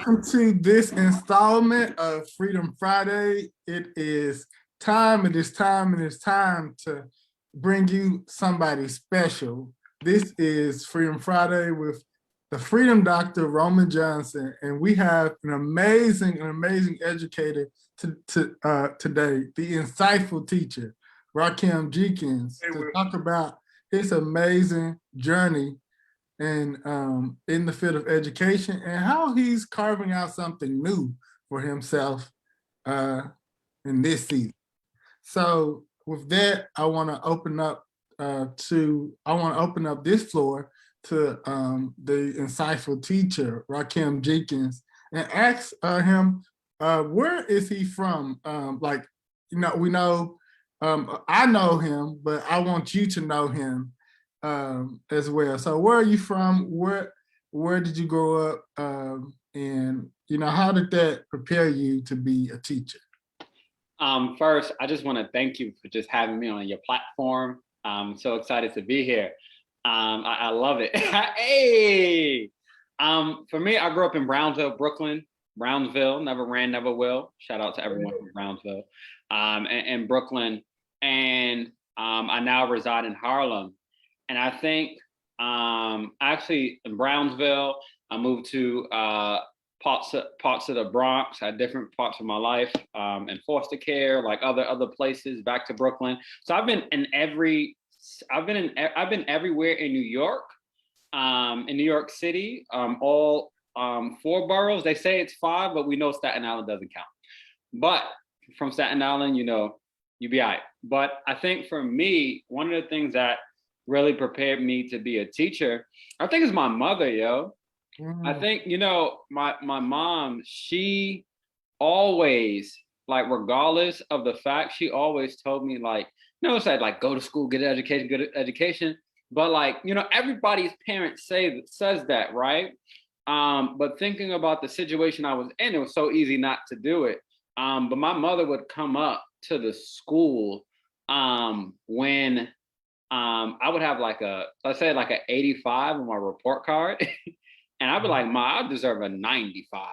welcome to this installment of Freedom Friday. It is time to bring you somebody special. This is Freedom Friday with the Freedom Doctor, Roman Johnson, and we have an amazing educator today, the insightful teacher, Rakim Jenkins, to talk about his amazing journey and in the field of education and how he's carving out something new for himself in this season. So with that, I want to open up this floor to the insightful teacher, Rakim Jenkins, and ask him, where is he from? We know, I know him, but I want you to know him as well. So where are you from? Where did you grow up? And how did that prepare you to be a teacher? First, I just want to thank you for just having me on your platform. I'm so excited to be here. I love it. Hey, for me, I grew up in Brownsville, Brooklyn. Brownsville, never ran, never will. Shout out to everyone from Brownsville and Brooklyn. And I now reside in Harlem. And I think actually in Brownsville, I moved to parts of the Bronx at different parts of my life, in foster care, like other places, back to Brooklyn. So I've been everywhere in New York, City, all 4 boroughs. They say it's 5, but we know Staten Island doesn't count. But from Staten Island, you be all right. But I think for me, one of the things that really prepared me to be a teacher, I think, is my mother, yo. I think, my mom, she always, like, regardless of the fact, she always told me, like, said, like, go to school, get an education. But, like, everybody's parents says that, right? But thinking about the situation I was in, it was so easy not to do it. But my mother would come up to the school when I would have let's say an 85 on my report card. And I'd be like, Ma, I deserve a 95.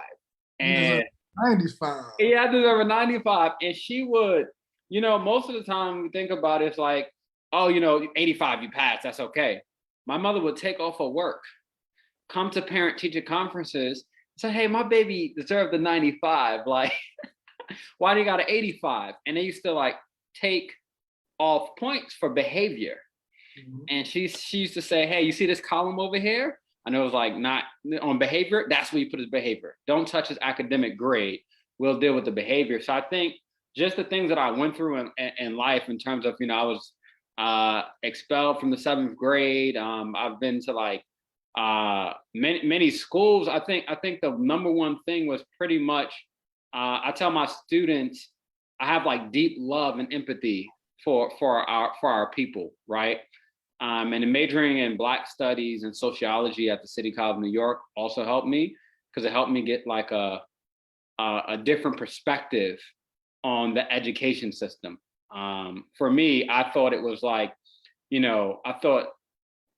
And 95. Yeah, I deserve a 95. And she would, most of the time we think about it, it's like, oh, 85, you passed, that's okay. My mother would take off of work, come to parent-teacher conferences, say, hey, my baby deserved a 95. Like, why do you got an 85? And they used to, like, take off points for behavior. Mm-hmm. And she used to say, hey, you see this column over here? I know it's like not on behavior. That's where you put his behavior. Don't touch his academic grade. We'll deal with the behavior. So I think just the things that I went through in life, in terms of, I was expelled from the 7th grade. I've been to many schools. I think the number one thing was pretty much, I tell my students, I have like deep love and empathy for our people, right? And majoring in Black studies and sociology at the City College of New York also helped me, because it helped me get like a different perspective on the education system. For me, I thought it was like, I thought,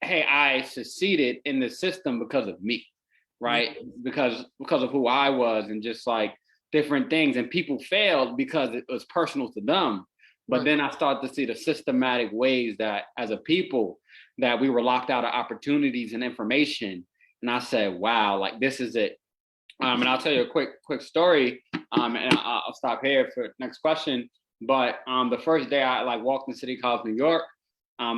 hey, I succeeded in the system because of me, right? Mm-hmm. Because of who I was, and just like different things, and people failed because it was personal to them. But then I started to see the systematic ways that as a people that we were locked out of opportunities and information. And I said, wow, like, this is it. And I'll tell you a quick story, and I'll stop here for the next question. But the first day I walked in City College, New York, I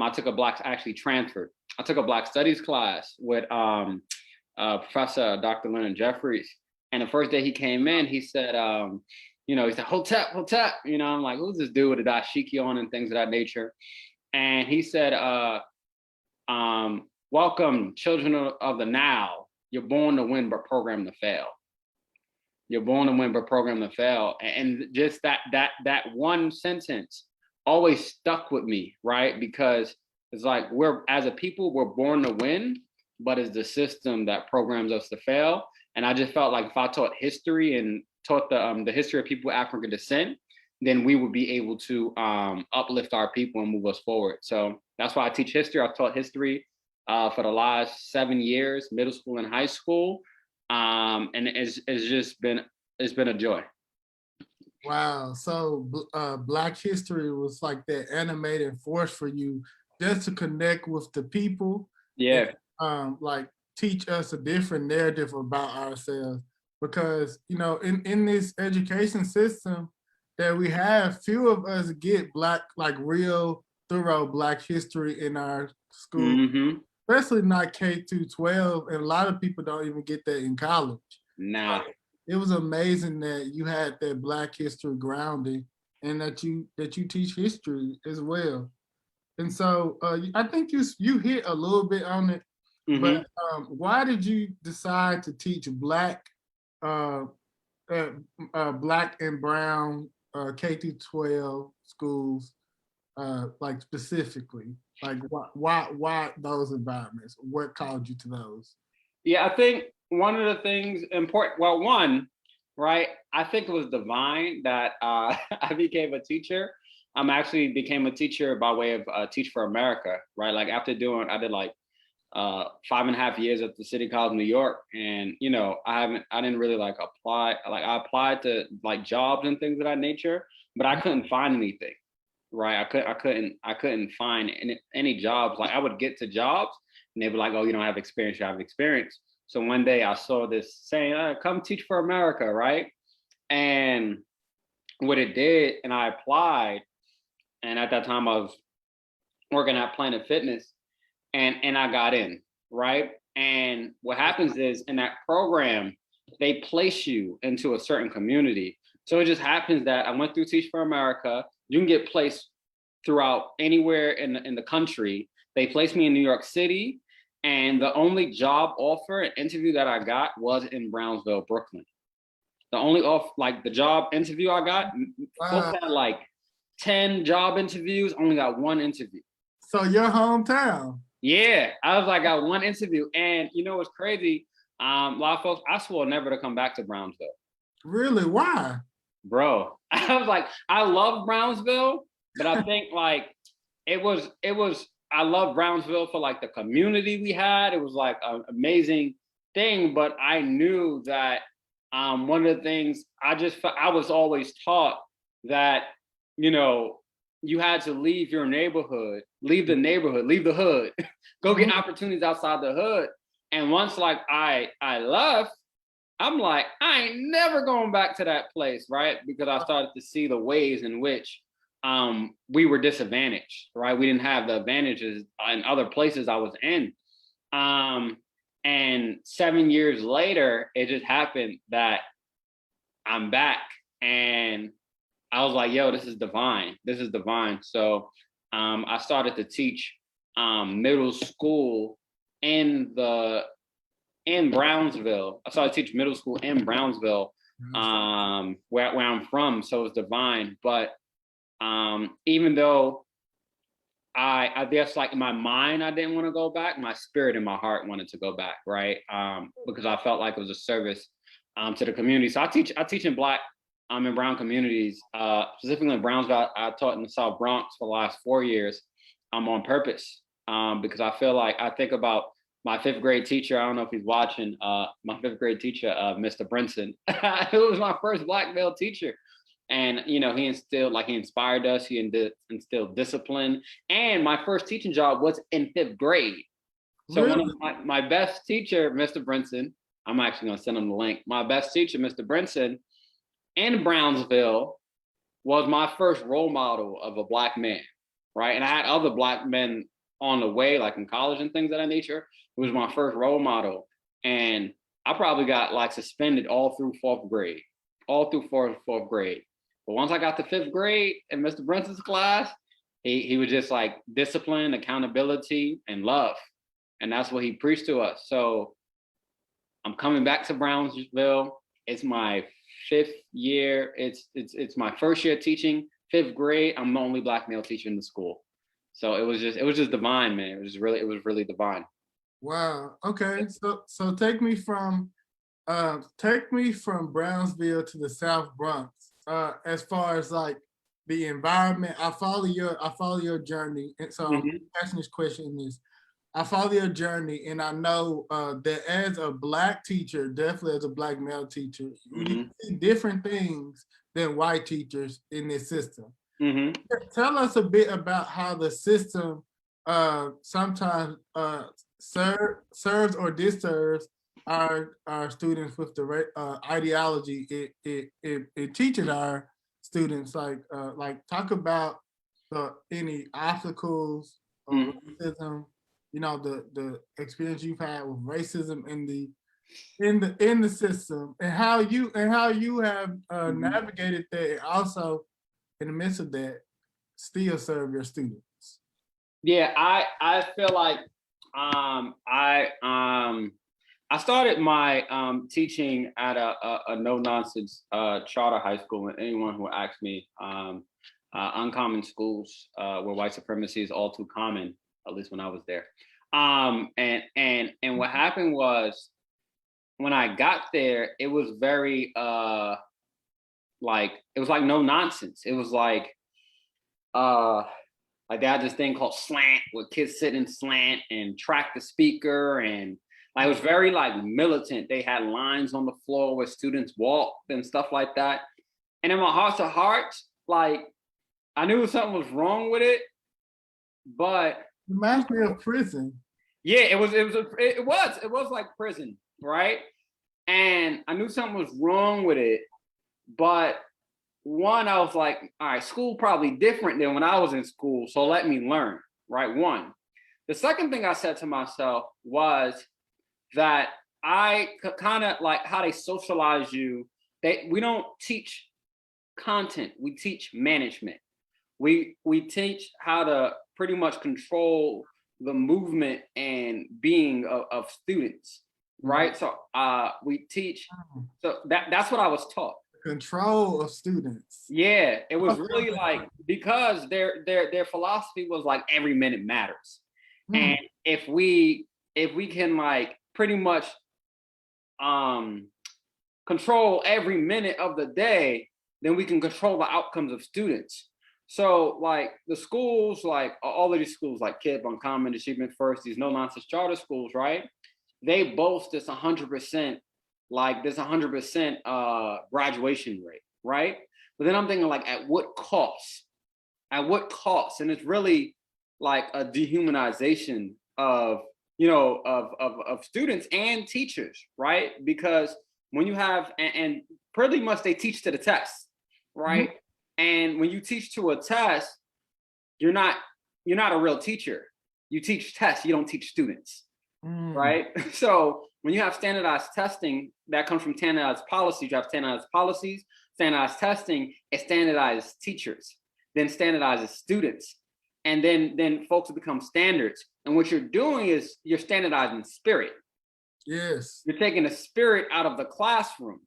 actually transferred. I took a Black studies class with Professor Dr. Leonard Jeffries. And the first day he came in, he said, he said, Hotep. I'm like, who's this dude with a dashiki on and things of that nature? And he said, welcome, children of the now. You're born to win, but programmed to fail. You're born to win, but programmed to fail. And just that one sentence always stuck with me, right? Because it's like, as a people, we're born to win, but it's the system that programs us to fail. And I just felt like if I taught history and taught the history of people of African descent, then we would be able to uplift our people and move us forward. So that's why I teach history. I've taught history for the last 7 years, middle school and high school. And it's been a joy. Wow. So Black History was like that animating force for you just to connect with the people and Yeah. like teach us a different narrative about ourselves. Because, you know, in this education system that we have, few of us get Black, like real thorough Black history in our school, Mm-hmm. especially not K through 12. And a lot of people don't even get that in college. Nah. It was amazing that you had that Black history grounding and that you teach history as well. And so I think you hit a little bit on it, but Mm-hmm. why did you decide to teach uh, uh, Black and Brown K through 12 schools, like specifically? Like why those environments? What called you to those? Yeah, I think one of the things important, well, one, right, I think it was divine that I became a teacher. Actually became a teacher by way of Teach for America, right? Like after doing, I did like 5.5 years at the City College of New York, and you know, I didn't really like apply. Like I applied to like jobs and things of that nature, but I couldn't find anything, right? I couldn't find any jobs. Like I would get to jobs, and they'd be like, "Oh, you don't have experience. You have experience." So one day I saw this saying, "Come teach for America," right? And what it did, and I applied, and at that time I was working at Planet Fitness, and I got in, right? And what happens is in that program, they place you into a certain community. So it just happens that I went through Teach for America. You can get placed throughout anywhere in the country. They placed me in New York City, and the only job offer and interview that I got was in Brownsville, Brooklyn. The only like the job interview I got, folks Wow. had like 10 job interviews, only got one interview. So your hometown. Yeah, I was like, I got one interview, and you know what's crazy? A lot of folks, I swore never to come back to Brownsville, Really? Why? bro. I was like, I love Brownsville, but I think like it was. I love Brownsville for like the community we had. It was like an amazing thing, but I knew that one of the things I was always taught that you know you had to leave your neighborhood, leave the neighborhood, leave the hood, go get Mhm. opportunities outside the hood. And once like I left, I'm like, I ain't never going back to that place, right? Because I started to see the ways in which we were disadvantaged, right? We didn't have the advantages in other places I was in. Um, and 7 years later, it just happened that I'm back, and I was like, yo, this is divine. This is divine. So I started to teach middle school in Brownsville. I started to teach middle school in Brownsville, where I'm from. So it's divine. But even though I guess like in my mind I didn't want to go back, my spirit and my heart wanted to go back, right? Because I felt like it was a service to the community. So I teach in Black in brown communities, specifically in Brownsville. I taught in the South Bronx for the last 4 years on purpose, because I feel like I think about my fifth grade teacher. I don't know if he's watching. My fifth grade teacher, Mr. Brinson, who was my first Black male teacher. And you know, he inspired us. He instilled discipline. And my first teaching job was in fifth grade. So one of Really? my best teacher, Mr. Brinson, I'm actually going to send him the link. My best teacher, Mr. Brinson, in Brownsville, was my first role model of a Black man, right? And I had other Black men on the way, like in college and things of that nature. It was my first role model. And I probably got like suspended all through fourth grade, all through fourth grade. But once I got to fifth grade in Mr. Brinson's class, he was just like discipline, accountability, and love. And that's what he preached to us. So I'm coming back to Brownsville. It's my fifth year. It's my first year teaching, fifth grade. I'm the only Black male teacher in the school. So it was just divine, man. It was really divine. Wow. Okay. So take me from Brownsville to the South Bronx. As far as like the environment, I follow your journey. And so I'm Mhm. asking this question is I follow your journey, and I know that as a Black teacher, definitely as a Black male teacher, you see different things than white teachers in this system. Tell us a bit about how the system sometimes serves or disserves our students with the ideology it teaches our students. Like talk about any obstacles or racism, you know, the experience you've had with racism in the system, and how you have navigated that, and also in the midst of that still serve your students. Yeah, I feel like I started my teaching at a no nonsense charter high school. And anyone who asks me, uncommon schools where white supremacy is all too common, at least when I was there. And what happened was, when I got there, it was very it was like no nonsense. It was like they had this thing called slant, where kids sit in slant and track the speaker, and like it was very like militant. They had lines on the floor where students walked and stuff like that. And in my heart to hearts, like I knew something was wrong with it, but it reminds me of prison. Yeah, it was like prison, right? And I knew something was wrong with it, but one, I was like, all right, school probably different than when I was in school, so let me learn, right? One. The second thing I said to myself was that I kind of like how they socialize you. We don't teach content, we teach management. We teach how to pretty much control the movement and being of students, right? So we teach, so that's what I was taught. Control of students. Yeah, it was really like, because their philosophy was like every minute matters. And if we can like pretty much control every minute of the day, then we can control the outcomes of students. So like the schools, like all of these schools, like KIPP, Uncommon, Achievement First, these no nonsense charter schools, right? They boast this 100%, like this 100% graduation rate, right? But then I'm thinking like, at what cost? At what cost? And it's really like a dehumanization of, you know, of students and teachers, right? Because when you have, and pretty much they teach to the test, right? And when you teach to a test, you're not a real teacher. You teach tests, you don't teach students, right? So when you have standardized testing, that comes from standardized policies. You have standardized policies, standardized testing, it standardizes teachers, then standardizes students. And then folks become standards. And what you're doing is you're standardizing spirit. Yes. You're taking the spirit out of the classroom,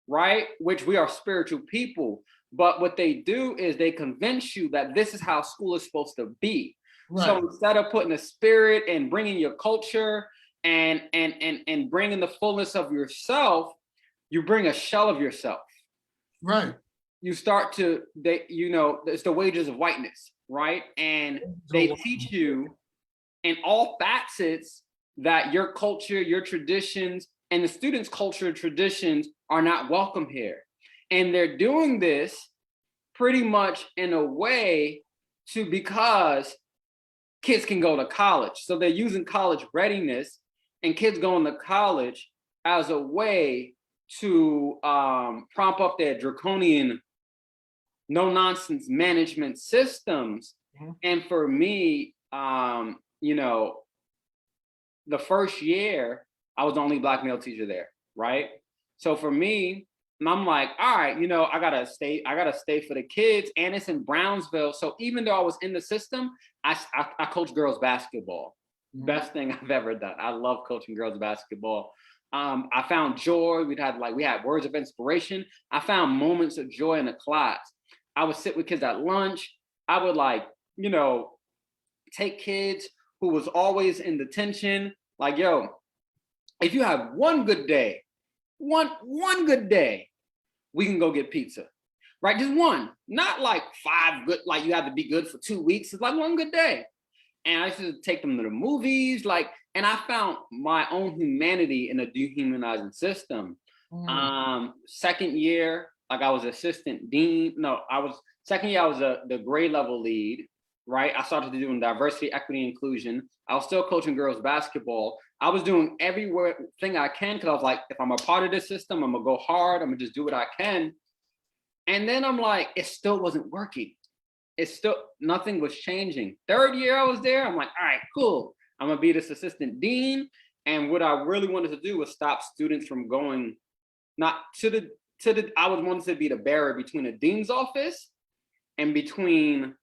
right? Which we are spiritual people. But what they do is they convince you that this is how school is supposed to be. Right. So instead of putting the spirit and bringing your culture and bringing the fullness of yourself, you bring a shell of yourself. Right. You start to, it's the wages of whiteness, right? And they teach you in all facets that your culture, your traditions, and the students' culture and traditions are not welcome here. And they're doing this pretty much in a way because kids can go to college. So they're using college readiness and kids going to college as a way to prompt up their draconian, no nonsense management systems. And for me, the first year, I was the only Black male teacher there, right? So for me, I'm like, all right, I gotta stay for the kids, and it's in Brownsville. So even though I was in the system, I coach girls basketball. Best thing I've ever done. I love coaching girls basketball. I found joy. We had words of inspiration. I found moments of joy in the class. I would sit with kids at lunch. I would take kids who was always in detention. Like, yo, if you have one good day, one good day, we can go get pizza, right? Just one, not like 5 good, like you have to be good for 2 weeks. It's like one good day. And I used to take them to the movies, like, and I found my own humanity in a dehumanizing system. Second year, like I was assistant dean. No, I was second year, I was the grade level lead, right? I started doing diversity, equity, inclusion. I was still coaching girls basketball. I was doing everything I can because I was like, if I'm a part of this system, I'm gonna go hard. I'm gonna just do what I can. And then I'm like, it still wasn't working. It's still, nothing was changing. Third year I was there, I'm like, all right, cool. I'm gonna be this assistant dean. And what I really wanted to do was stop students from going, not to the, I was wanted to be the barrier between the dean's office and between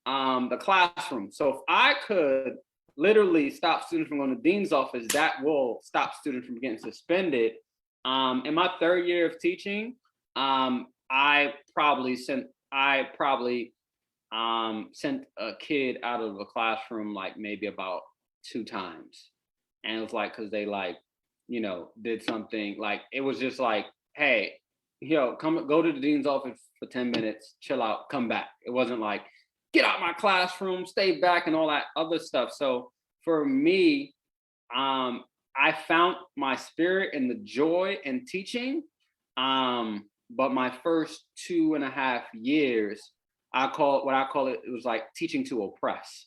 the classroom. So if I could literally stop students from going to the dean's office, that will stop students from getting suspended. In my third year of teaching, I probably sent a kid out of a classroom like maybe about 2 times. And it was like, cause they like, you know, did something like, it was just like, hey, come go to the dean's office for 10 minutes, chill out, come back. It wasn't like, get out my classroom, stay back and all that other stuff. So for me, I found my spirit and the joy in teaching. But my first 2.5 years, I call it was like teaching to oppress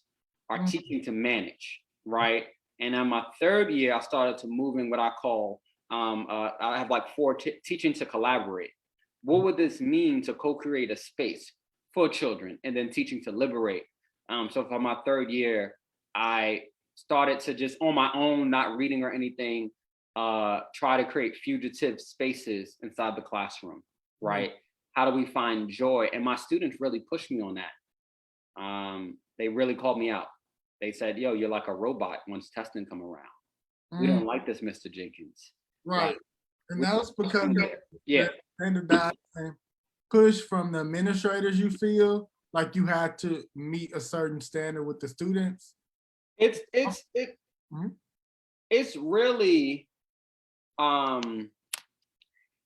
or teaching to manage, right? And in my third year, I started to move in what I call, I have like 4 teaching to collaborate. What would this mean to co-create a space for children, and then teaching to liberate? So for my third year, I started to just on my own, not reading or anything, try to create fugitive spaces inside the classroom, right? How do we find joy? And my students really pushed me on that. They really called me out. They said, yo, you're like a robot once testing come around. We don't like this, Mr. Jenkins. Right. And that's because of yeah, that standardized push from the administrators. You feel like you had to meet a certain standard with the students. It's really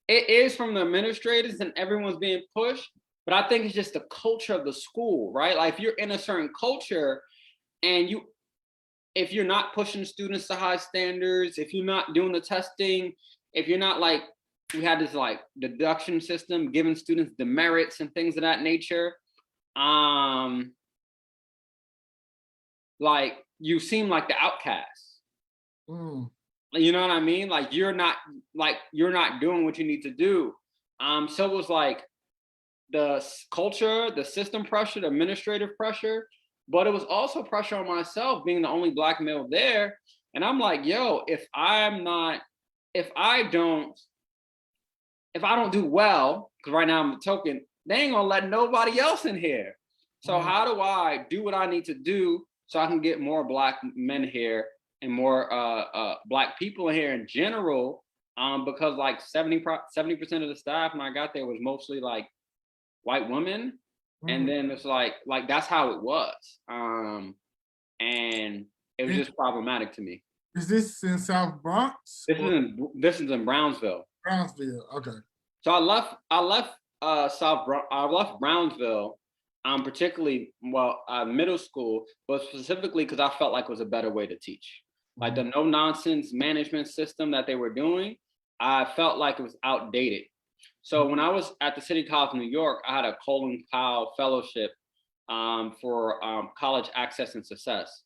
it is from the administrators and everyone's being pushed, but I think it's just the culture of the school, right? Like if you're in a certain culture and if you're not pushing students to high standards, if you're not doing the testing, if you're not like, we had this like deduction system giving students demerits and things of that nature, like you seem like the outcast. You know what I mean? Like you're not doing what you need to do. So it was like the culture, the system pressure, the administrative pressure, but it was also pressure on myself being the only Black male there. And I'm like, yo, if I don't do well, because right now I'm a token, they ain't gonna let nobody else in here. So how do I do what I need to do so I can get more Black men here and more Black people in here in general? Because like 70% of the staff when I got there was mostly like white women. And then it's like that's how it was. And it was just problematic to me. Is this in South Bronx? This is in Brownsville. Brownsville, okay. So I left Brownsville, particularly middle school, but specifically because I felt like it was a better way to teach. Like the no nonsense management system that they were doing, I felt like it was outdated. So when I was at the City College of New York, I had a Colin Powell Fellowship for college access and success.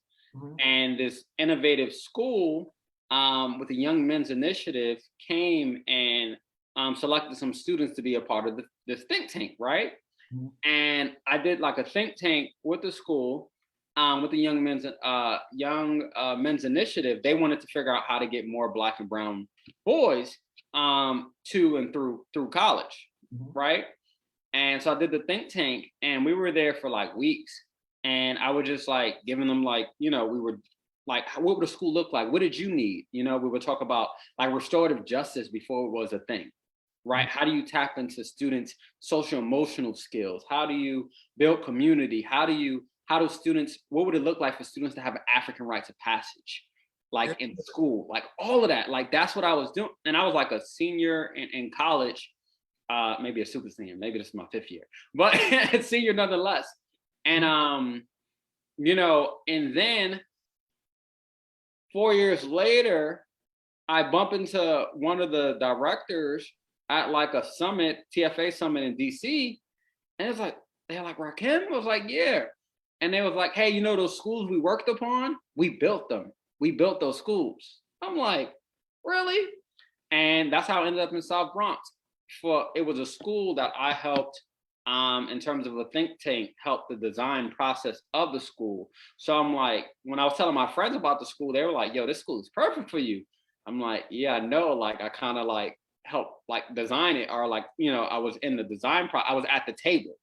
And this innovative school with the Young Men's Initiative came and selected some students to be a part of this think tank, right? And I did like a think tank with the school, with the Young Men's Initiative. They wanted to figure out how to get more Black and brown boys to and through college, right? And so I did the think tank, and we were there for like weeks, and I was just like giving them like, we were like, what would a school look like? What did you need? We would talk about like restorative justice before it was a thing, right? How do you tap into students' social emotional skills? How do you build community? What would it look like for students to have an African rites of passage? Like in school, like all of that, like that's what I was doing. And I was like a senior in college, maybe a super senior, maybe this is my 5th year, but senior nonetheless. And And then 4 years later, I bump into one of the directors at like a summit, TFA summit in DC. And it's like, they're like, Rakim? I was like, yeah. And they was like, hey, those schools we worked upon, we built them. We built those schools. I'm like, really? And that's how I ended up in South Bronx. It was a school that I helped in terms of a think tank, help the design process of the school. So I'm like, when I was telling my friends about the school, they were like, yo, this school is perfect for you. I'm like, yeah, I know. Like, I kind of like helped like design it, or like, I was in the design I was at the table.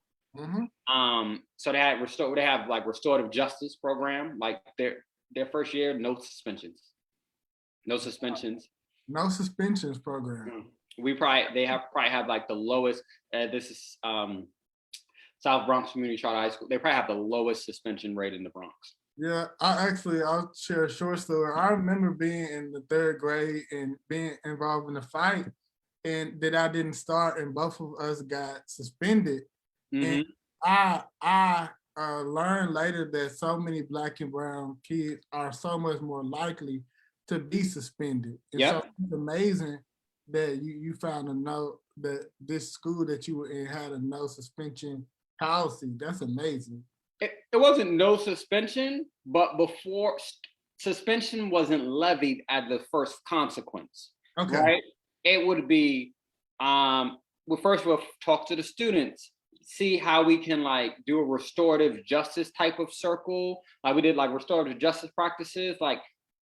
So they have like restorative justice program, like their first year, no suspensions. No suspensions program. They probably have like the lowest. This is South Bronx Community Charter High School. They probably have the lowest suspension rate in the Bronx. Yeah, I'll share a short story. I remember being in the 3rd grade and being involved in a fight, and that I didn't start, and both of us got suspended. And I learned later that so many Black and brown kids are so much more likely to be suspended. And so it's amazing that you found a note that this school that you were in had a no suspension policy. That's amazing. It wasn't no suspension, but before suspension wasn't levied as the first consequence. Okay. Right? It would be, first we'll talk to the students, see how we can like do a restorative justice type of circle. Like we did like restorative justice practices. Like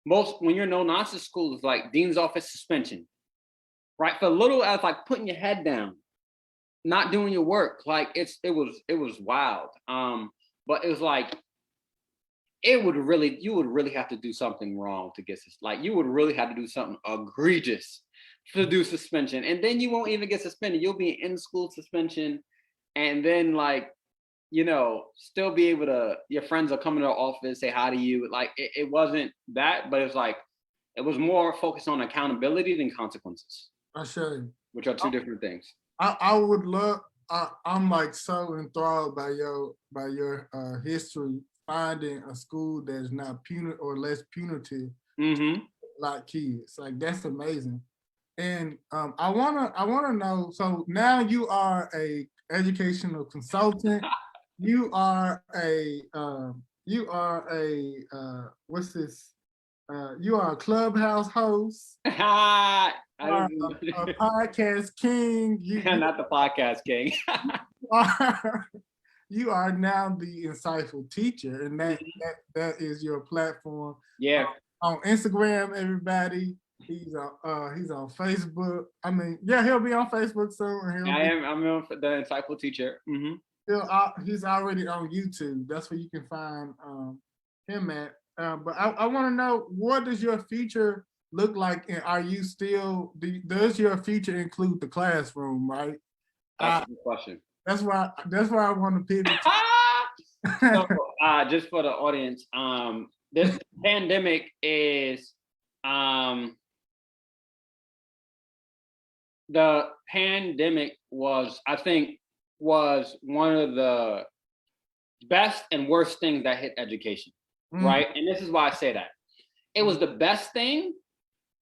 when you're no nonsense schools, like dean's office suspension, right? For little as like putting your head down, not doing your work. Like it was wild. But it was like, you would really have to do something wrong to get this. Like you would really have to do something egregious to do suspension. And then you won't even get suspended. You'll be in school suspension. And then like, still be able to, your friends will come into the office, say hi to you. Like it wasn't that, but it's like, it was more focused on accountability than consequences. I sure. Which are two different things. I would love, I'm like so enthralled by your history, finding a school that's not punitive or less punitive like kids. Like that's amazing. And I wanna know, so now you are a educational consultant. You are a what's this? You are a Clubhouse host. A podcast king. Not the podcast king. You are now the insightful teacher, and that is your platform. Yeah. On Instagram, everybody. He's on Facebook. I mean, yeah, he'll be on Facebook soon. I'm the insightful teacher. He's already on YouTube. That's where you can find him at. But I want to know, what does your future look like? And are you still? Does your future include the classroom? Right. That's a good question. That's why I want to pivot. So, just for the audience, this pandemic is the pandemic was one of the best and worst things that hit education, right? And this is why I say that. It was the best thing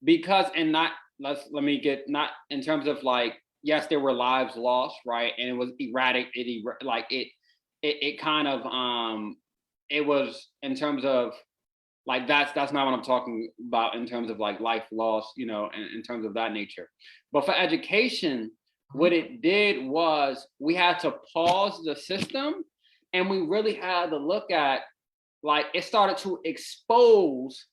because, and not, let me get, not in terms of like, yes, there were lives lost, right? And it was erratic, it kind of, it was in terms of, like, that's not what I'm talking about in terms of like life lost, in terms of that nature. But for education, what it did was we had to pause the system, and we really had to look at, like, it started to expose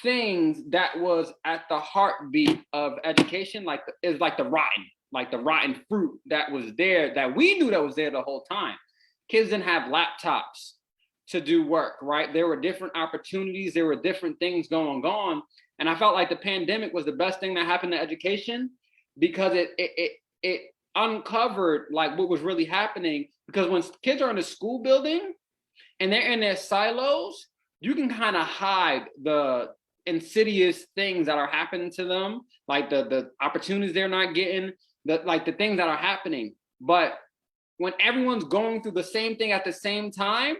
things that was at the heartbeat of education, like it's like the rotten fruit that was there, that we knew that was there the whole time. Kids didn't have laptops to do work, right? There were different opportunities, there were different things going on. And I felt like the pandemic was the best thing that happened to education, because it uncovered like what was really happening. Because when kids are in a school building and they're in their silos, you can kind of hide the insidious things that are happening to them, like the opportunities they're not getting, the things that are happening. But when everyone's going through the same thing at the same time,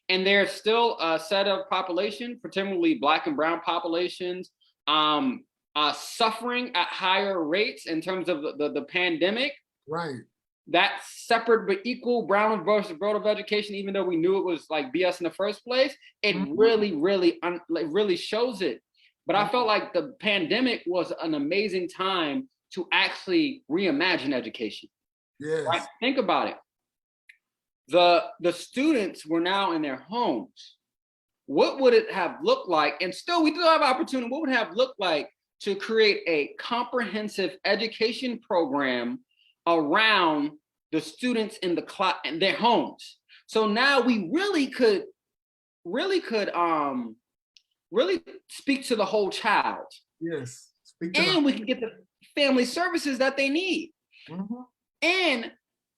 And there's still a set of population, particularly Black and brown populations, suffering at higher rates in terms of the pandemic. Right. That separate but equal Brown versus Board of Education, even though we knew it was like BS in the first place, it really shows it. But I felt like the pandemic was an amazing time to actually reimagine education. Yes. Right? Think about it. The students were now in their homes. What would it have looked like? And still, we do have opportunity. What would it have looked like to create a comprehensive education program around the students in the class and their homes? So now we really could speak to the whole child. Yes. And we can get the family services that they need. And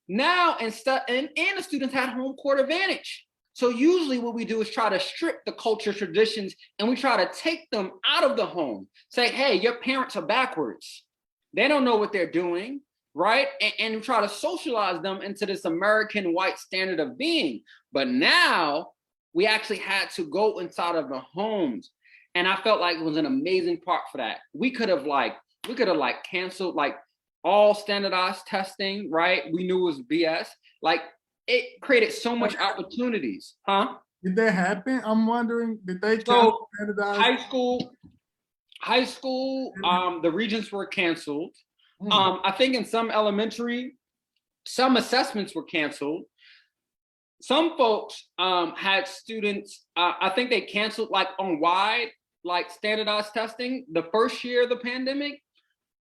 now and the students had home court advantage. So usually what we do is try to strip the culture, traditions, and we try to take them out of the home. Say, hey, your parents are backwards. They don't know what they're doing, right? And try to socialize them into this American white standard of being. But now we actually had to go inside of the homes. And I felt like it was an amazing part for that. We could have canceled like all standardized testing, right? We knew it was BS. Like, it created so much opportunities, huh? Did that happen? I'm wondering, did they So standardize? high school, the regents were canceled. I think in some elementary, some assessments were canceled. Some folks had students, I think they canceled like on wide, like standardized testing the first year of the pandemic,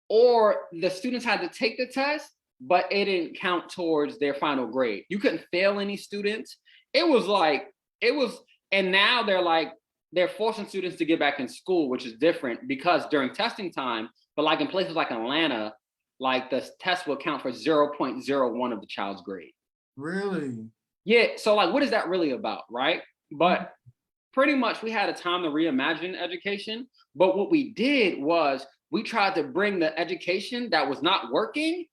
or the students had to take the test, but it didn't count towards their final grade. You couldn't fail any students. And now they're forcing students to get back in school, which is different because during testing time, but like in places like Atlanta, like the test will count for 0.01 of the child's grade. Really? Yeah, so like, what is that really about, right? But pretty much we had a time to reimagine education, but what we did was we tried to bring the education that was not working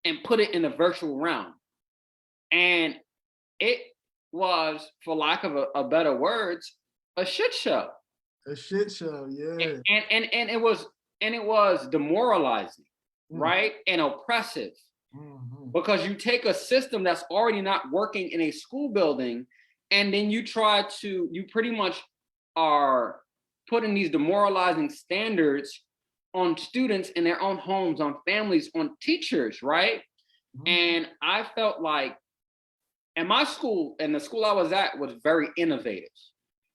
and put it in the virtual realm. And it was, for lack of a better words, a shit show. A shit show, yeah. And it was demoralizing, right? And oppressive. Because you take a system that's already not working in a school building, and then you pretty much are putting these demoralizing standards on students in their own homes, on families, on teachers, right? And I felt like, and my school and the school I was at was very innovative.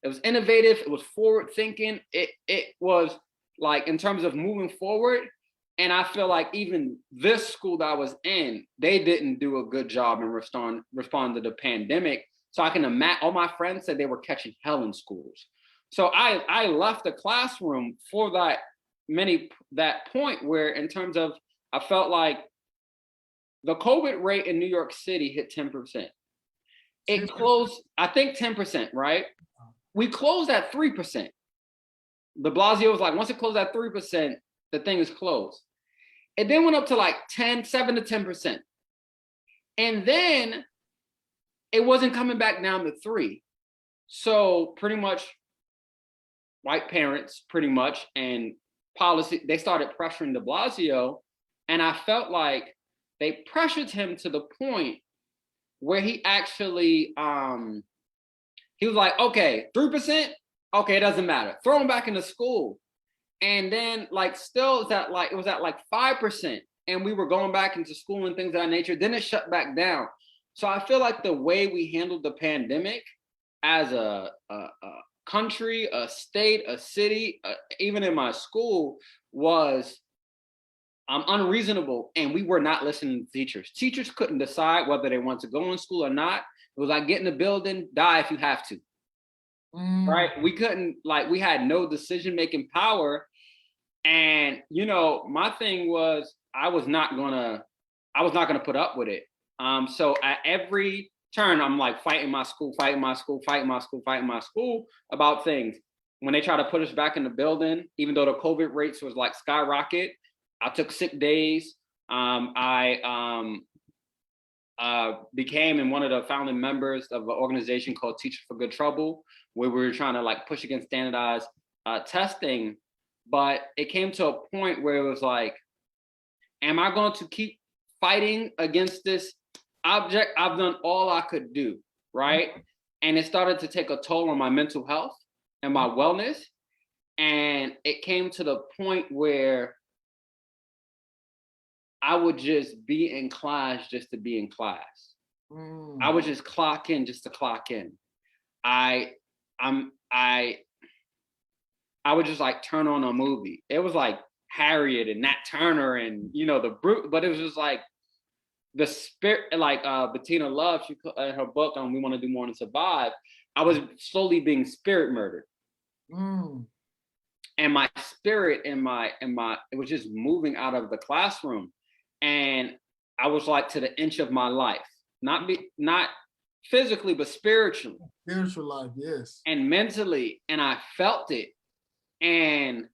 It was innovative, it was forward thinking, it was like in terms of moving forward. And I feel like even this school that I was in, they didn't do a good job in respond to the pandemic. So I can imagine, all my friends said they were catching hell in schools. So I left the classroom for that point where, in terms of, I felt like the COVID rate in New York City hit 10%. It closed, I think 10%, right? We closed at 3%. De Blasio was like, once it closed at 3%, the thing is closed. It then went up to like 7 to 10%. And then it wasn't coming back down to 3. So pretty much white parents pretty much and policy, they started pressuring de Blasio. And I felt like they pressured him to the point where he actually, he was like, okay, 3%, okay, it doesn't matter. Throw him back into school. And then like still it was at like 5%, and we were going back into school and things of that nature. Then it shut back down. So I feel like the way we handled the pandemic as a country, a state, a city, even in my school, was unreasonable. And we were not listening to teachers. Teachers couldn't decide whether they want to go in school or not. It was like, get in the building, die if you have to. Right? We couldn't, like, we had no decision-making power. And, you know, my thing was, I was not gonna put up with it. So at every turn, I'm like fighting my school about things. When they try to put us back in the building, even though the COVID rates was like skyrocket, I took sick days. I became one of the founding members of an organization called Teacher for Good Trouble, where we were trying to like push against standardized testing. But it came to a point where it was like, am I going to keep fighting against this object? I've done all I could do, right? And it started to take a toll on my mental health and my wellness. And it came to the point where I would just be in class just to be in class. I would just clock in just to clock in. I would just like turn on a movie. It was like Harriet and Nat Turner and the brute, but it was just like the spirit, like Bettina Love, she in her book on We Want to Do More Than Survive. I was slowly being spirit murdered. And my spirit and my it was just moving out of the classroom. And I was like to the inch of my life, not physically, but spiritually. Spiritual life, yes. And mentally, and I felt it. And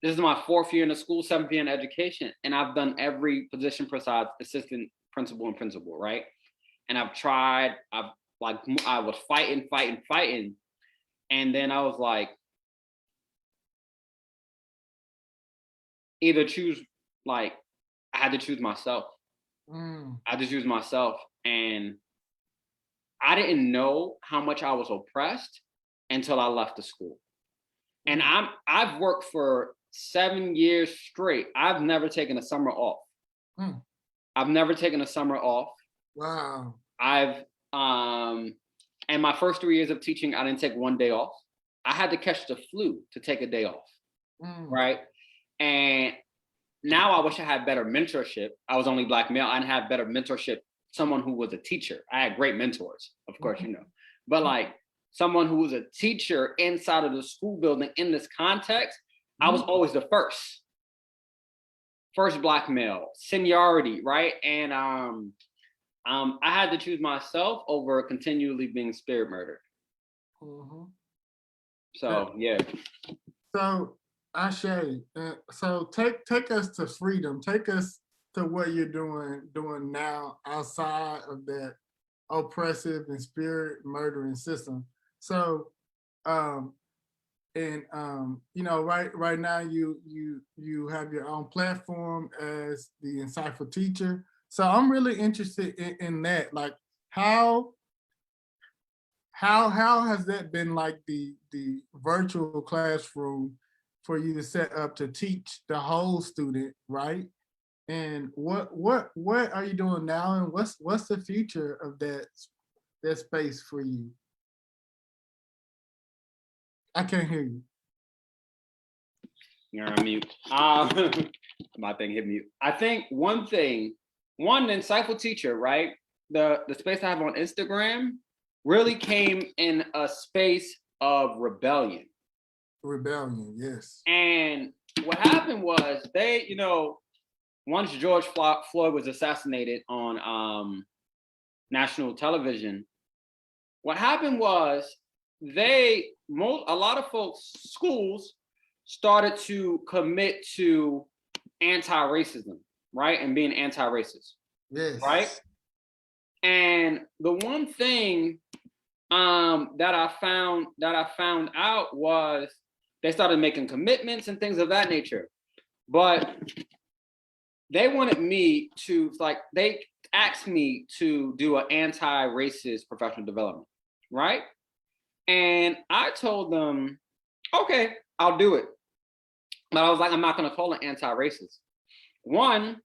this is my 4th year in the school, 7th year in education. And I've done every position besides assistant principal and principal, right? And I've tried, I was fighting. And then I was like, either choose, like, I had to choose myself. I had to choose myself. And I didn't know how much I was oppressed until I left the school. And I've worked for 7 years straight. I've never taken a summer off. I've never taken a summer off. Wow. I've and my first 3 years of teaching, I didn't take one day off. I had to catch the flu to take a day off. Right. And now I wish I had better mentorship. I was only Black male. I didn't have better mentorship. Someone who was a teacher. I had great mentors, of course, but like someone who was a teacher inside of the school building in this context, I was always the first Black male, seniority, right? And I had to choose myself over continually being spirit murdered. So yeah. So Ashe, so take us to freedom. Take us to what you're doing now outside of that oppressive and spirit murdering system. So, right now you have your own platform as the Insightful Teacher. So I'm really interested in that. Like, how has that been, like the virtual classroom for you to set up to teach the whole student, right? And what are you doing now, and what's the future of that space for you? I can't hear you. You're on mute. My thing hit mute. I think one Insightful Teacher, right? The space I have on Instagram really came in a space of rebellion. Rebellion, yes. And what happened was once George Floyd was assassinated on national television, what happened was a lot of schools started to commit to anti-racism, right? And being anti-racist. Yes. Right? And the one thing that I found out was they started making commitments and things of that nature. But they wanted me to, they asked me to do an anti-racist professional development, right? And I told them, okay, I'll do it. But I was like, I'm not going to call it anti-racist. One,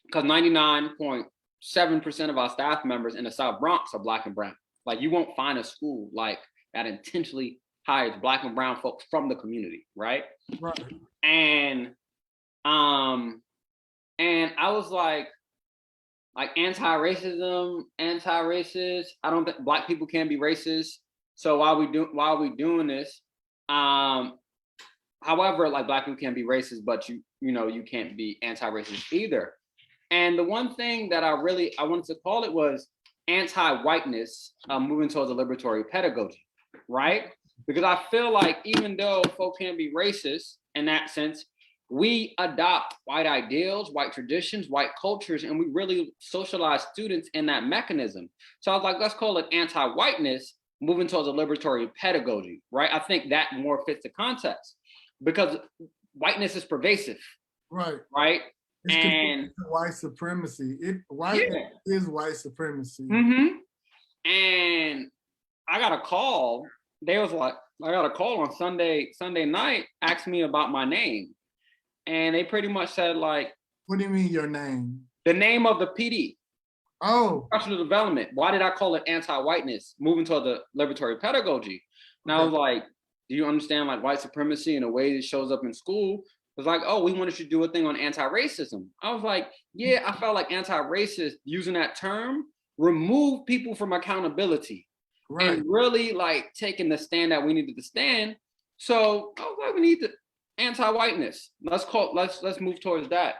because 99.7% of our staff members in the South Bronx are Black and brown. Like, you won't find a school like that intentionally hires Black and brown folks from the community, right? Right. And I was like anti-racism, anti-racist. I don't think Black people can be racist. So while we doing this, however, like, Black people can be racist, but you can't be anti-racist either. And the one thing that I wanted to call it was anti-whiteness, moving towards a liberatory pedagogy, right? Because I feel like even though folks can be racist in that sense, we adopt white ideals, white traditions, white cultures, and we really socialize students in that mechanism. So I was like, let's call it anti-whiteness, moving towards a liberatory pedagogy, right? I think that more fits the context because whiteness is pervasive, Right. right? It's And white supremacy. White yeah. is white supremacy. Mm-hmm. And I got a call. They was like, I got a call on Sunday night, asked me about my name. And they pretty much said, like, What do you mean your name? the name of the PD, Oh, professional development. Why did I call it anti-whiteness, moving toward the liberatory pedagogy? And I was like, do you understand like white supremacy in a way that shows up in school? It was like, oh, we wanted you to do a thing on anti-racism. I was like, yeah, I felt like anti-racist, using that term, remove people from accountability. Right. And really like taking the stand that we needed to stand. So I was like, we need to anti-whiteness. Let's move towards that.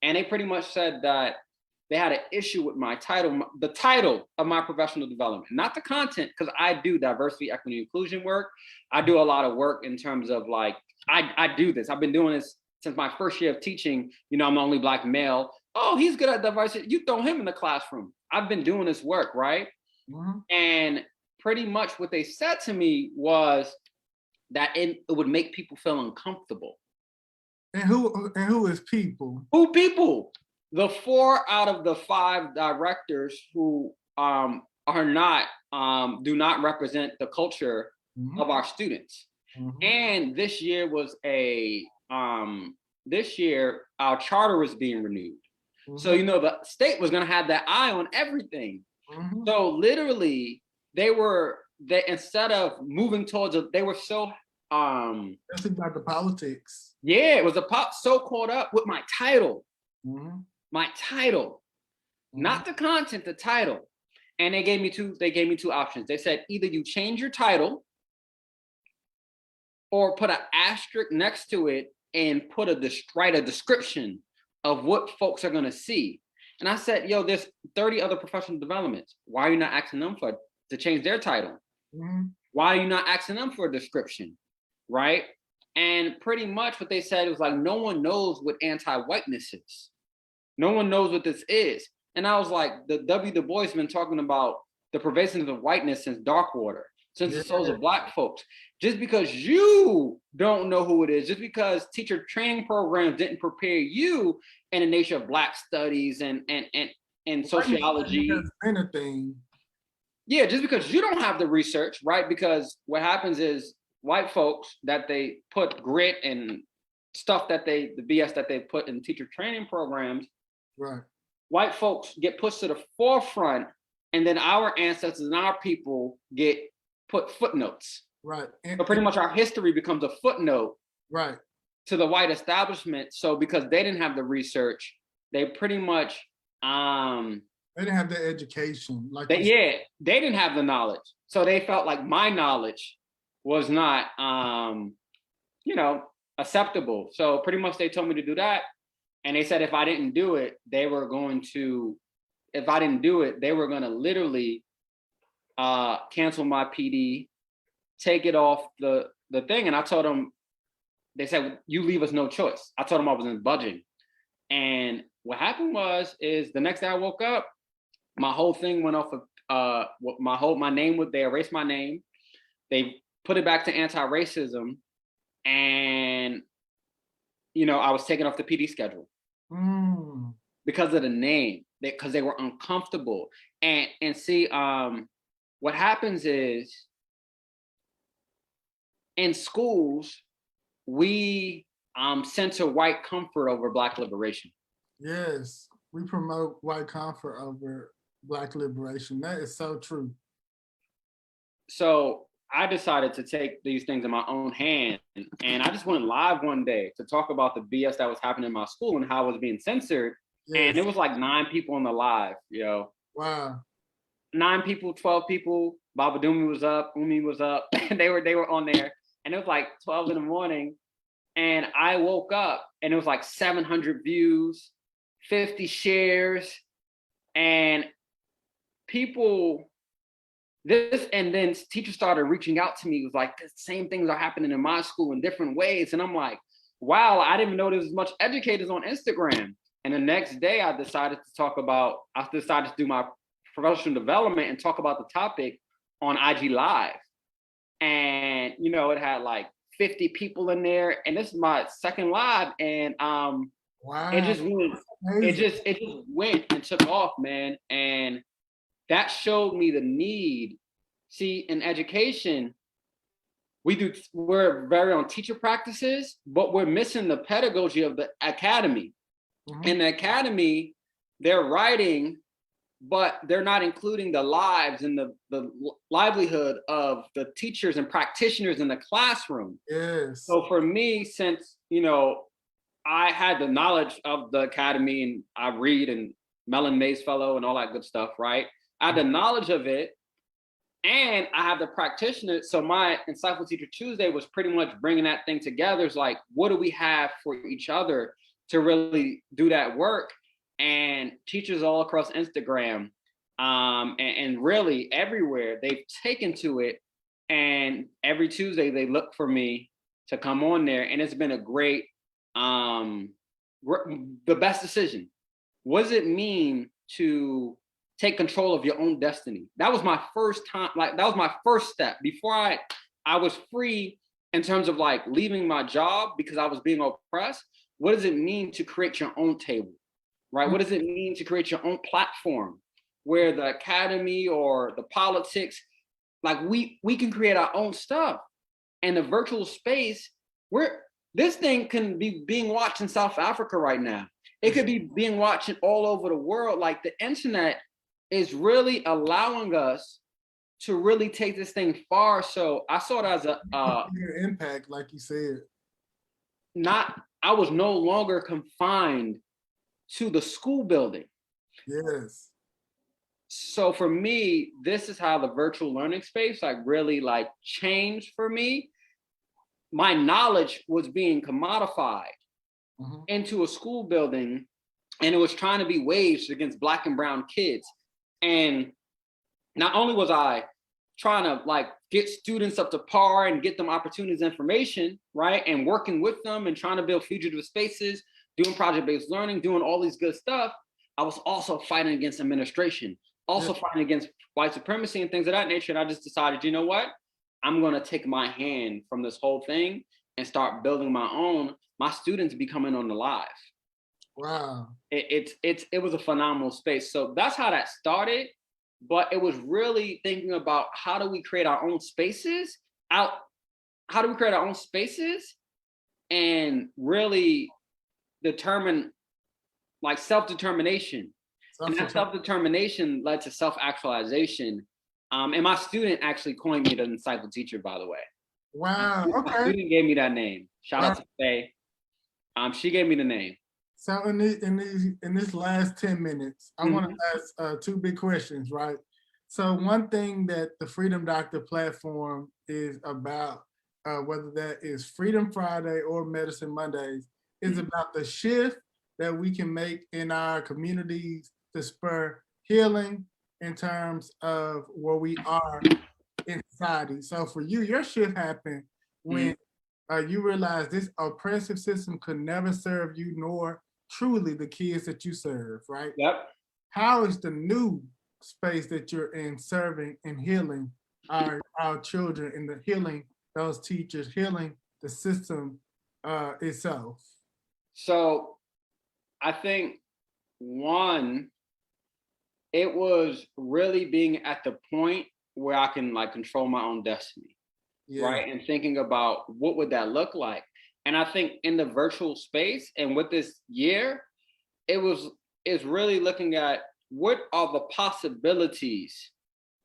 And they pretty much said that they had an issue with my title, the title of my professional development, not the content, because I do diversity, equity, inclusion work. I do a lot of work in terms of like, I do this. I've been doing this since my first year of teaching. You know, I'm the only Black male. Oh, he's good at diversity. You throw him in the classroom. I've been doing this work, right? Mm-hmm. And pretty much what they said to me was that it would make people feel uncomfortable. And who is people? Who people? The 4 out of the 5 directors who are not do not represent the culture of our students. And this year was this year our charter was being renewed. So you know the state was going to have that eye on everything. So literally they instead of moving towards they were so that's about the politics. Yeah, it was so caught up with my title. My title, not the content, the title. And they gave me two options. They said either you change your title or put an asterisk next to it and write a description of what folks are gonna see. And I said, yo, there's 30 other professional developments. Why are you not asking them to change their title? Why are you not asking them for a description, right? And pretty much what they said was like, no one knows what anti-whiteness is. No one knows what this is. And I was like, the W. Du Bois has been talking about the pervasiveness of whiteness since Darkwater, since the souls of Black folks. Just because you don't know who it is, just because teacher training programs didn't prepare you in the nature of Black studies and sociology. Anything. Yeah, just because you don't have the research, right? Because what happens is white folks that they put grit and stuff the BS that they put in teacher training programs, right? White folks get pushed to the forefront, and then our ancestors and our people get put footnotes. Right. So pretty much our history becomes a footnote, right, to the white establishment. So because they didn't have the research, they pretty much they didn't have the education. They didn't have the knowledge. So they felt like my knowledge was not acceptable. So pretty much they told me to do that. And they said if I didn't do it, they were going to literally cancel my PD, take it off the thing. And I told them, they said, you leave us no choice. I told them I was in budgeting. And what happened is the next day I woke up, my whole thing went off of my name they erased my name. They put it back to anti-racism. And I was taken off the PD schedule because of the name, because they were uncomfortable. And see, what happens is in schools, we center white comfort over Black liberation. Yes, we promote white comfort over Black liberation. That is so true. So I decided to take these things in my own hand, and I just went live one day to talk about the BS that was happening in my school and how it was being censored. Yes. And it was like 9 people on the live, Wow. 9 people, 12 people. Baba Doomy was up, Umi was up, and they were on there. And it was like 12 in the morning. And I woke up and it was like 700 views, 50 shares, and people. And then teachers started reaching out to me. It was like, the same things are happening in my school in different ways. And I'm like, wow, I didn't even know there was as much educators on Instagram. And the next day I decided to do my professional development and talk about the topic on IG Live. And, you know, it had like 50 people in there. And this is my second live. And it Wow. just went, Amazing. it just went and took off, man. And that showed me the need. See, in education, we're very on teacher practices, but we're missing the pedagogy of the academy. In the academy, they're writing, but they're not including the lives and the livelihood of the teachers and practitioners in the classroom. Yes. So for me, since, you know, I had the knowledge of the academy and I read and Mellon Mays Fellow and all that good stuff, right? I had the knowledge of it and I have the practitioner. So my Insightful Teacher Tuesday was pretty much bringing that thing together. It's like, what do we have for each other to really do that work? And teachers all across Instagram and really everywhere, they've taken to it. And every Tuesday they look for me to come on there. And it's been a great, the best decision. What does it mean to take control of your own destiny? That was my first time, like that was my first step. Before I was free in terms of like leaving my job because I was being oppressed. What does it mean to create your own table, right? What does it mean to create your own platform where the academy or the politics, like we can create our own stuff. And the virtual space, this thing can be being watched in South Africa right now. It could be being watched all over the world. Like the internet is really allowing us to really take this thing far. So I saw it as your impact, like you said. I was no longer confined to the school building. Yes. So for me, this is how the virtual learning space like really like changed for me. My knowledge was being commodified into a school building, and it was trying to be waged against Black and brown kids. And not only was I trying to like get students up to par and get them opportunities, information, right? And working with them and trying to build fugitive spaces, doing project-based learning, doing all these good stuff. I was also fighting against administration, also fighting against white supremacy and things of that nature. And I just decided, you know what? I'm going to take my hand from this whole thing and start building my own. My students be coming on the live. Wow. It was a phenomenal space. So that's how that started. But it was really thinking about how do we create our own spaces and really determine like self-determination. And that self-determination led to self-actualization. And my student actually coined me the Insightful Teacher, by the way. Wow. Okay. My student gave me that name. Shout out to Faye. She gave me the name. So in this last 10 minutes, I want to ask two big questions, right? So one thing that the Freedom Doctor platform is about, whether that is Freedom Friday or Medicine Mondays, is about the shift that we can make in our communities to spur healing in terms of where we are in society. So for you, your shift happened when you realized this oppressive system could never serve you, nor truly the kids that you serve, right? Yep. How is the new space that you're in serving and healing our children and the healing those teachers, healing the system itself? So I think one, it was really being at the point where I can like control my own destiny, right? And thinking about what would that look like? And I think in the virtual space and with this year, it's really looking at what are the possibilities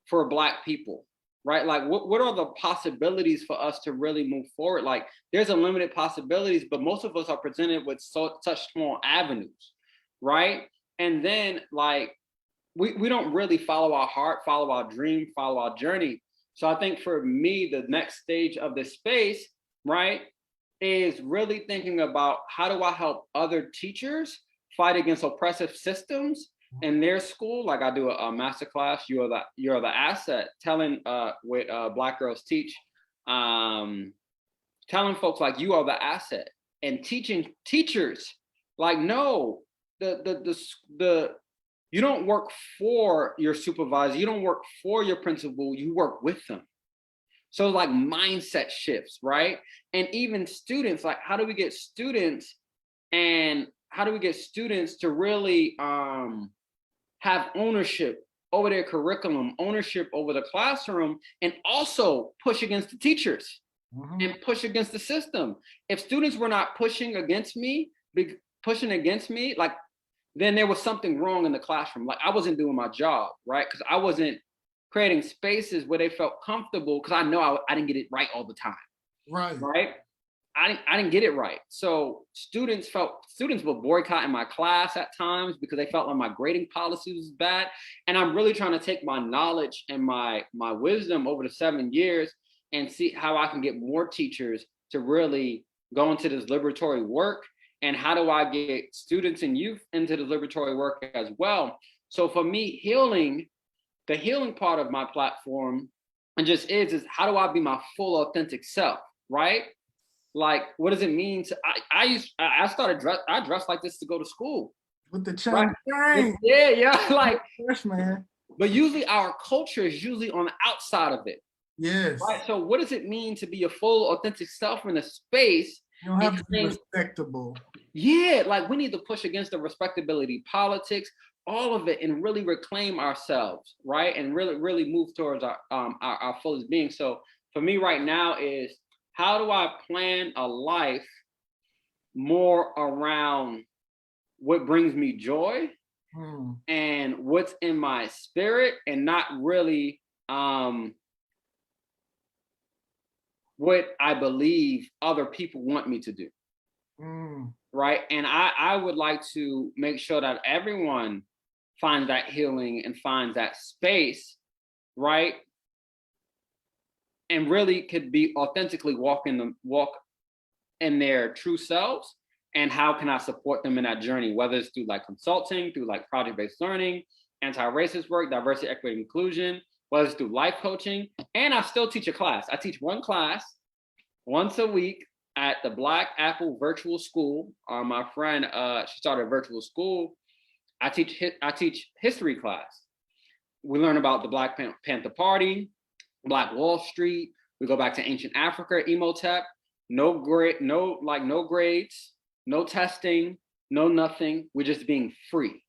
for Black people, right? Like what are the possibilities for us to really move forward? Like there's unlimited possibilities, but most of us are presented with such small avenues, right? And then like, we don't really follow our heart, follow our dream, follow our journey. So I think for me, the next stage of this space, right, is really thinking about how do I help other teachers fight against oppressive systems in their school. Like I do a masterclass, you're the asset, telling what Black girls teach, telling folks like you are the asset. and teaching teachers, like, no, the you don't work for your supervisor, you don't work for your principal, you work with them. So like mindset shifts, right? And even students, like how do we get students to really have ownership over their curriculum, ownership over the classroom, and also push against the teachers and push against the system. If students were not pushing against me, like, then there was something wrong in the classroom. Like I wasn't doing my job, right? Because I wasn't creating spaces where they felt comfortable, because I know I didn't get it right all the time. Right. I didn't get it right. So students were boycotting my class at times because they felt like my grading policy was bad. And I'm really trying to take my knowledge and my wisdom over the 7 years and see how I can get more teachers to really go into this liberatory work. And how do I get students and youth into the liberatory work as well? So for me, the healing part of my platform and just is how do I be my full authentic self, right? Like, what does it mean to, I dressed like this to go to school. With the chain. Right? Yeah, like, man. But usually our culture is usually on the outside of it. Yes. Right. So what does it mean to be a full authentic self in a space? You don't have to be respectable. Yeah, like we need to push against the respectability politics, all of it, and really reclaim ourselves, right? And really move towards our fullest being. So for me right now is, how do I plan a life more around what brings me joy and what's in my spirit, and not really what I believe other people want me to do. Right. And I would like to make sure that everyone finds that healing and finds that space, right? And really could be authentically walk in their true selves. And how can I support them in that journey, whether it's through like consulting, through like project-based learning, anti-racist work, diversity, equity, inclusion, whether it's through life coaching. And I still teach a class. I teach one class once a week at the Black Apple Virtual School. My friend, she started a virtual school. I teach history class. We learn about the Black Panther Party, Black Wall Street. We go back to ancient Africa, Emotep. No grades, no testing, no nothing. We're just being free.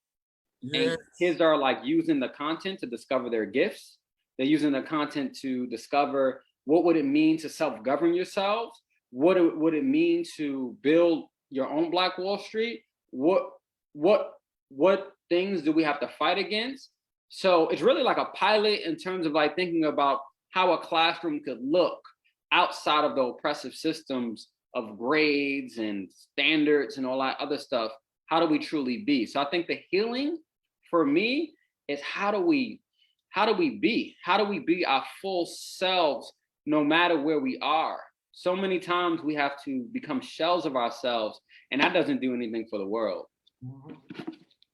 Yes. And kids are like using the content to discover their gifts. They're using the content to discover what would it mean to self-govern yourselves. What would it mean to build your own Black Wall Street? What things do we have to fight against? So it's really like a pilot in terms of like thinking about how a classroom could look outside of the oppressive systems of grades and standards and all that other stuff. How do we truly be? So I think the healing for me is how do we be our full selves no matter where we are? So many times we have to become shells of ourselves, and that doesn't do anything for the world.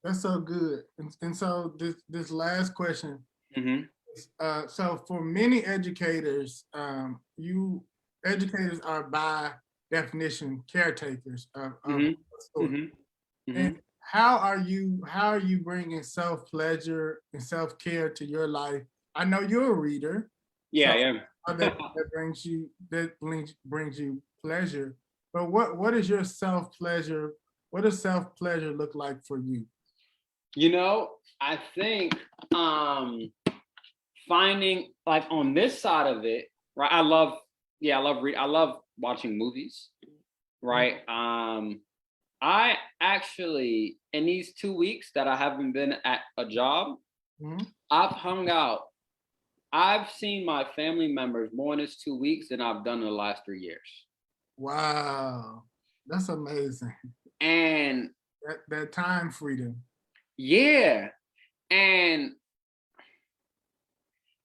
That's so good. And so this last question. So for many educators, educators are by definition caretakers of a school. And how are you bringing self-pleasure and self-care to your life? I know you're a reader. Yeah, yeah. that brings you pleasure. But what is your self-pleasure? What does self-pleasure look like for you? You know, I think finding like on this side of it, right? I love reading. I love watching movies, right? I actually, in these 2 weeks that I haven't been at a job, I've hung out. I've seen my family members more in these 2 weeks than I've done in the last 3 years. Wow, that's amazing. And that time freedom. Yeah. And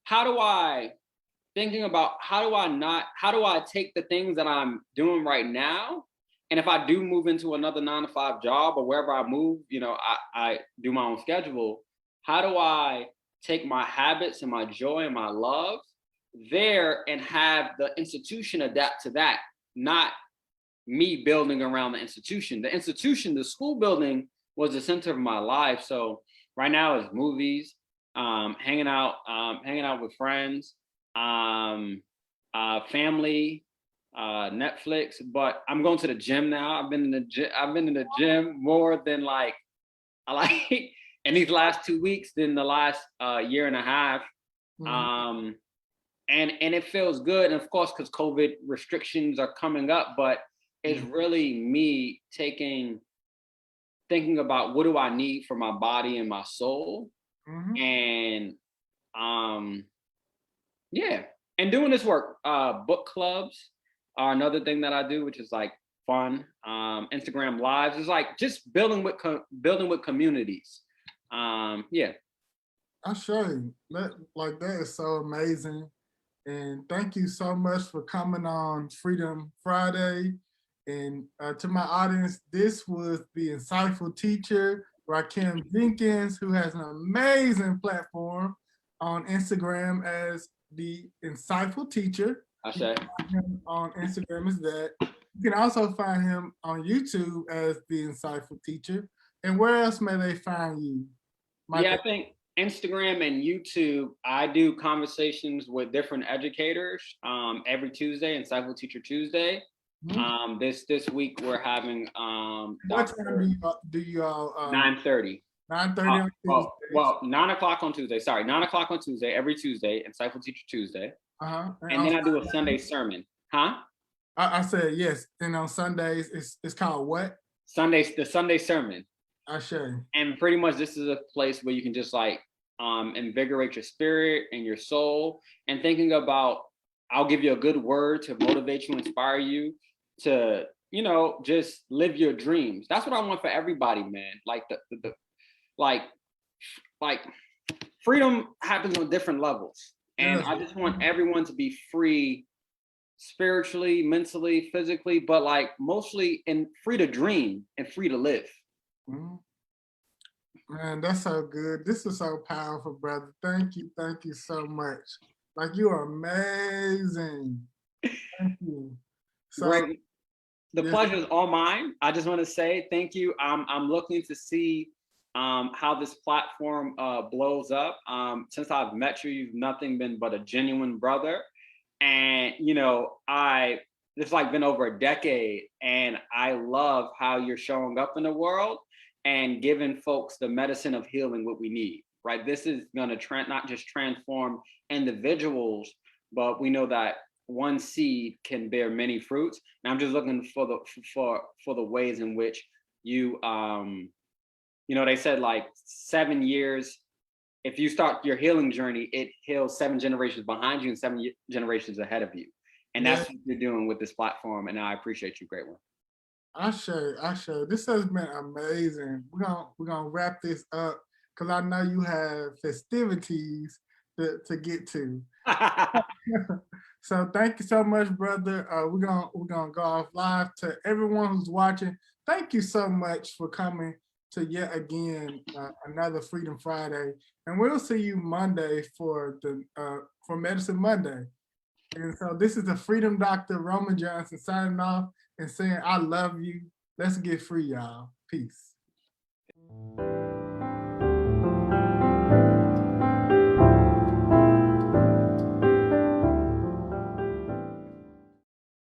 how do I take the things that I'm doing right now? And if I do move into another 9-to-5 job or wherever I move, you know, I do my own schedule. How do I take my habits and my joy and my love there and have the institution adapt to that, not me building around the institution. The institution, the school building was the center of my life. So right now it's movies, hanging out with friends, family, Netflix. But I'm going to the gym now. I've been in the gym more than like I like in these last 2 weeks than the last year and a half. And it feels good. And of course, because COVID restrictions are coming up, but it's really me thinking about what do I need for my body and my soul. And yeah, and doing this work. Book clubs are another thing that I do, which is like fun. Instagram lives is like just building with communities. Yeah. I show you that, like, that is so amazing. And thank you so much for coming on Freedom Friday. And to my audience, this was the insightful teacher, Rakim Jenkins, who has an amazing platform on Instagram as the insightful teacher. I say. On Instagram is that. You can also find him on YouTube as the insightful teacher. And where else may they find you, Michael? Yeah, I think Instagram and YouTube, I do conversations with different educators every Tuesday, Insightful Teacher Tuesday. This week we're having what time do you all 9:30. 9:30 on Tuesday. Well, 9:00 on Tuesday. Sorry, 9:00 on Tuesday, every Tuesday, Insightful Teacher Tuesday. And then I do a Sunday sermon. Huh? I said yes. And on Sundays, it's called what? The Sunday sermon. I show. And pretty much this is a place where you can just like invigorate your spirit and your soul, and thinking about, I'll give you a good word to motivate you, inspire you to, you know, just live your dreams. That's what I want for everybody, man. Like like freedom happens on different levels. And I just want everyone to be free spiritually, mentally, physically, but like mostly free to dream and free to live. Man, that's so good. This is so powerful, brother. Thank you so much. Like, you are amazing. Thank you. So, Greg, the pleasure is all mine. I just want to say thank you. I'm looking to see how this platform blows up. Since I've met you, you've nothing been but a genuine brother. And, you know, it's like been over a decade, and I love how you're showing up in the world and giving folks the medicine of healing what we need, right? This is going to not just transform individuals, but we know that one seed can bear many fruits. And I'm just looking for the ways in which you, you know, they said like 7 years, if you start your healing journey, it heals 7 generations behind you and 7 generations ahead of you. And that's what you're doing with this platform. And I appreciate you, great one. I sure. This has been amazing. We're gonna wrap this up because I know you have festivities to get to. So thank you so much, brother. We're gonna go off live. To everyone who's watching, thank you so much for coming to yet again another Freedom Friday, and we'll see you Monday for Medicine Monday. And so this is the Freedom Dr. Roman Johnson signing off and saying, I love you. Let's get free, y'all. Peace.